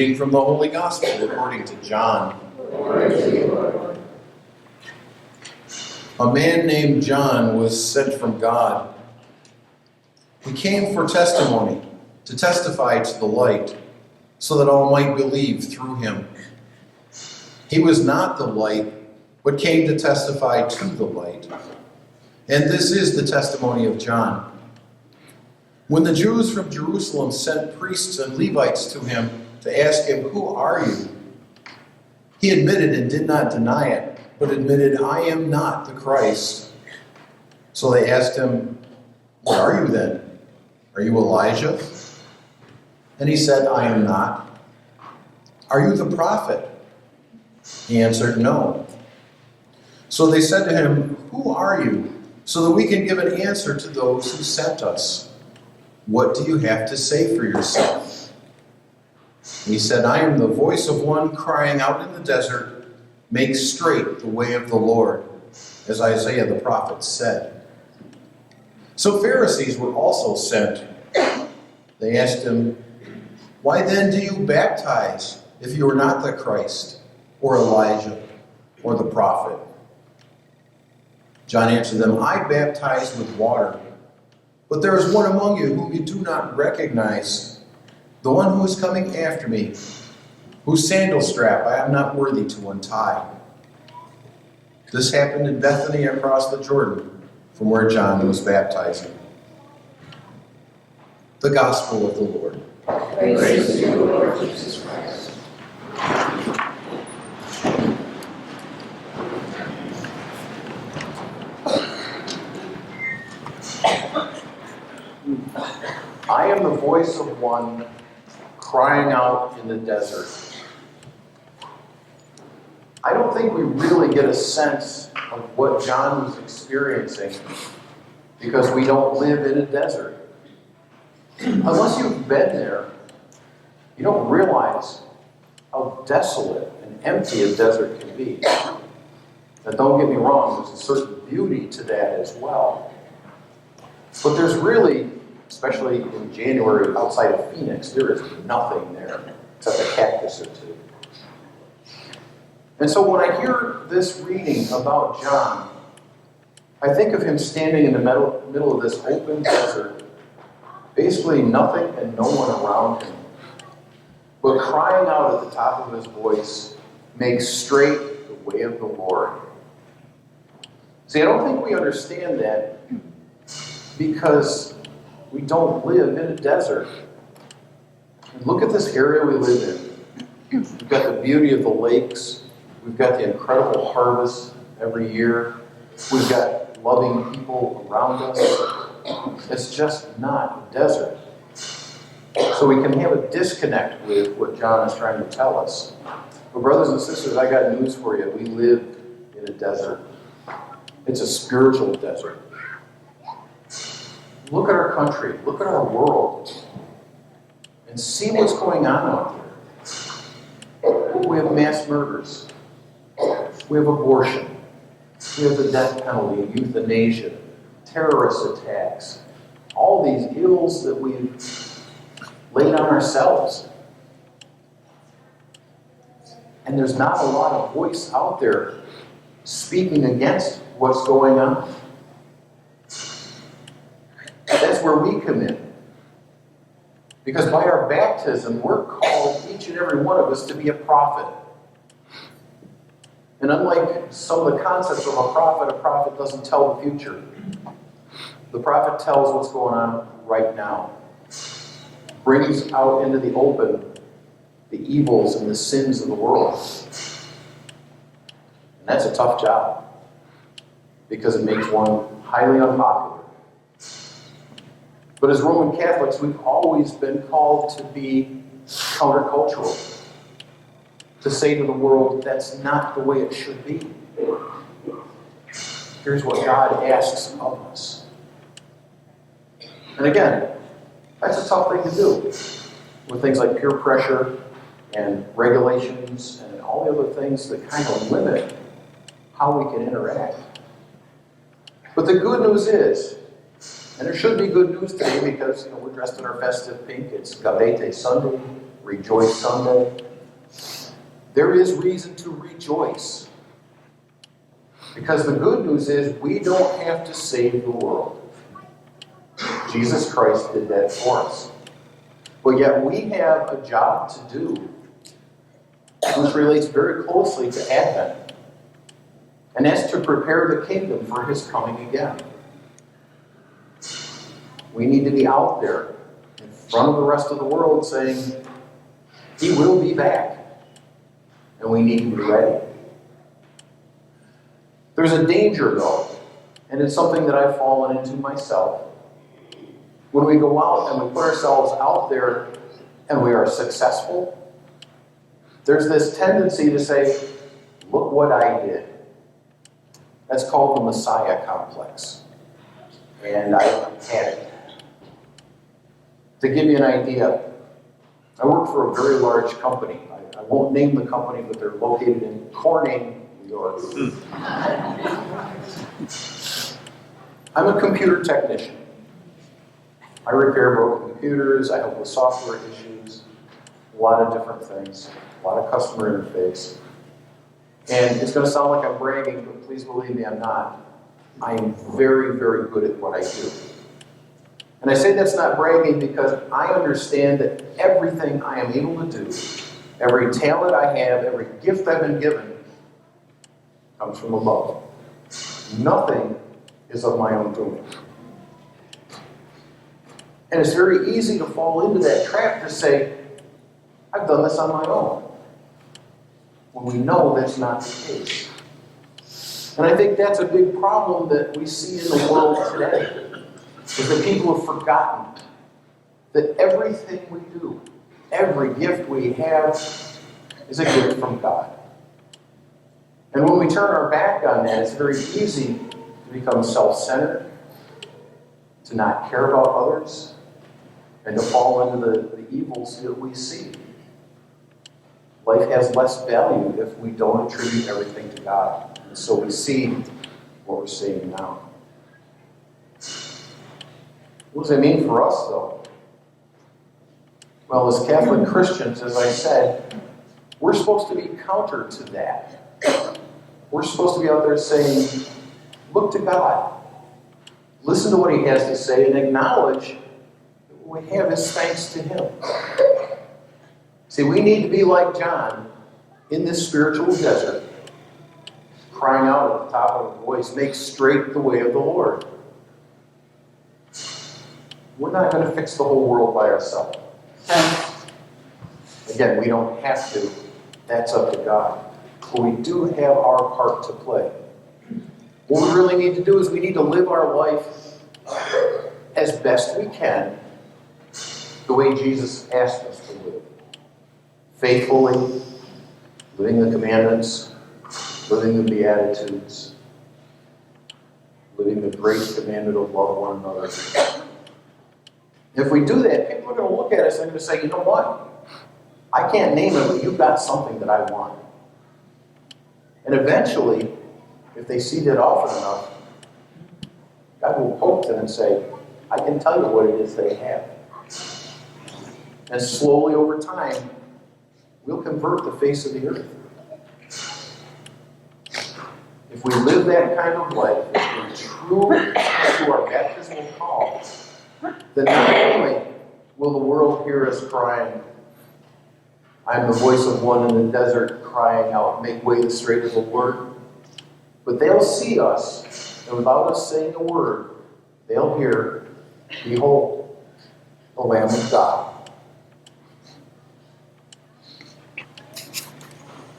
reading from the Holy Gospel according to John. A man named John was sent from God. He came for testimony, to testify to the light, so that all might believe through him. He was not the light, but came to testify to the light. And this is the testimony of John. When the Jews from Jerusalem sent priests and Levites to him to ask him, "Who are you?" he admitted and did not deny it, but admitted, "I am not the Christ." So they asked him, "What are you then? Are you Elijah?" And he said, "I am not." "Are you the prophet?" He answered, "No." So they said to him, "Who are you? So that we can give an answer to those who sent us. What do you have to say for yourself?" He said, "I am the voice of one crying out in the desert, 'Make straight the way of the Lord,' as Isaiah the prophet said." So Pharisees were also sent. They asked him, "Why then do you baptize if you are not the Christ, or Elijah, or the prophet?" John answered them, "I baptize with water, but there is one among you whom you do not recognize, the one who is coming after me, whose sandal strap I am not worthy to untie." This happened in Bethany across the Jordan, from where John was baptizing. The Gospel of the Lord. Praise to you, Lord Jesus Christ. I am the voice of one crying out in the desert. I don't think we really get a sense of what John was experiencing because we don't live in a desert. Unless you've been there, you don't realize how desolate and empty a desert can be. Now, don't get me wrong, there's a certain beauty to that as well. But there's really, especially in January outside of Phoenix, there is nothing there except a cactus or two. And so when I hear this reading about John, I think of him standing in the middle of this open desert, basically nothing and no one around him, but crying out at the top of his voice, "Make straight the way of the Lord." See, I don't think we understand that because we don't live in a desert. Look at this area we live in. We've got the beauty of the lakes. We've got the incredible harvest every year. We've got loving people around us. It's just not a desert. So we can have a disconnect with what John is trying to tell us. But brothers and sisters, I got news for you. We live in a desert. It's a spiritual desert. Look at our country, look at our world, and see what's going on out there. We have mass murders. We have abortion. We have the death penalty, euthanasia, terrorist attacks. All these ills that we've laid on ourselves. And there's not a lot of voice out there speaking against what's going on. That's where we come in. Because by our baptism, we're called, each and every one of us, to be a prophet. And unlike some of the concepts of a prophet doesn't tell the future. The prophet tells what's going on right now. Brings out into the open the evils and the sins of the world. And that's a tough job because it makes one highly unpopular. But as Roman Catholics, we've always been called to be countercultural. To say to the world, that's not the way it should be. Here's what God asks of us. And again, that's a tough thing to do with things like peer pressure and regulations and all the other things that kind of limit how we can interact. But the good news is, and there should be good news today because we're dressed in our festive pink, it's Gabete Sunday, Rejoice Sunday. There is reason to rejoice. Because the good news is we don't have to save the world. Jesus Christ did that for us. But yet we have a job to do, which relates very closely to Advent. And that's to prepare the kingdom for his coming again. We need to be out there in front of the rest of the world saying, he will be back. And we need to be ready. There's a danger, though, and it's something that I've fallen into myself. When we go out and we put ourselves out there and we are successful, there's this tendency to say, look what I did. That's called the Messiah complex. And I had it. To give you an idea, I work for a very large company. I won't name the company, but they're located in Corning, New York. I'm a computer technician. I repair broken computers, I help with software issues, a lot of different things, a lot of customer interface. And it's going to sound like I'm bragging, but please believe me, I'm not. I am very, very good at what I do. And I say that's not bragging because I understand that everything I am able to do, every talent I have, every gift I've been given, comes from above. Nothing is of my own doing. And it's very easy to fall into that trap to say, I've done this on my own. When we know that's not the case. And I think that's a big problem that we see in the world today. Is that people have forgotten that everything we do, every gift we have, is a gift from God. And when we turn our back on that, it's very easy to become self-centered, to not care about others, and to fall into the evils that we see. Life has less value if we don't attribute everything to God. And so we see what we're seeing now. What does it mean for us, though? Well, as Catholic Christians, as I said, we're supposed to be counter to that. We're supposed to be out there saying, look to God. Listen to what he has to say and acknowledge that what we have is thanks to him. See, we need to be like John in this spiritual desert, crying out at the top of his voice, make straight the way of the Lord. We're not going to fix the whole world by ourselves. Again, we don't have to. That's up to God. But we do have our part to play. What we really need to do is we need to live our life as best we can the way Jesus asked us to live. Faithfully, living the commandments, living the Beatitudes, living the great commandment of love one another. If we do that, people are going to look at us and they're going to say, you know what? I can't name it, but you've got something that I want. And eventually, if they see that often enough, God will poke them and say, I can tell you what it is they have. And slowly over time, we'll convert the face of the earth. If we live that kind of life, if we're true to our baptismal call, then not only will the world hear us crying, I'm the voice of one in the desert crying out, make way the straight of the Lord, but they'll see us, and without us saying a word, they'll hear, behold, the Lamb of God